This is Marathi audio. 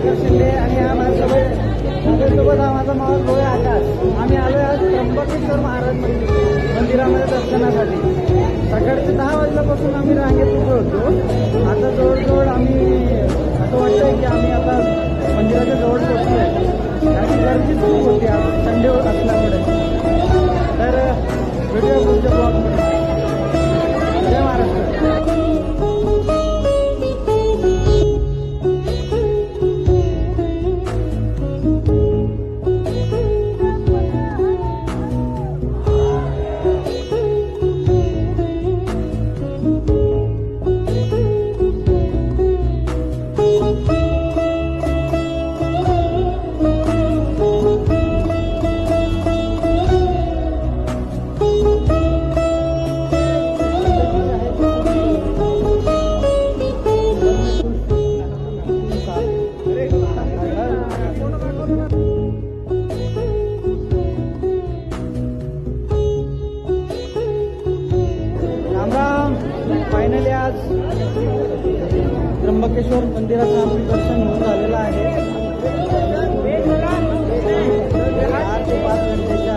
सागर शिंदे आणि हा माझ्यासोबत हा माझा मावस भाऊ आहे आकाश. आम्ही आलो आज त्र्यंबकेश्वर महाराज मंदिरामध्ये दर्शनासाठी. सकाळचे 10 वाजल्यापासून आम्ही रांगेत उभे होतो. आता जवळजवळ आम्ही असं वाटतंय की आम्ही आता मंदिराच्या जवळ पोहोचलोय आणि गर्दी खूप होती आज संडे असल्यामुळे. तर व्हिडिओ पुढच्या ब्लॉगमध्ये. जय महाराष्ट्र. फायनली आज त्र्यंबकेश्वर मंदिराचं आमचं दर्शन होऊन झालेलं आहे. 4 ते 5 घंटेच्या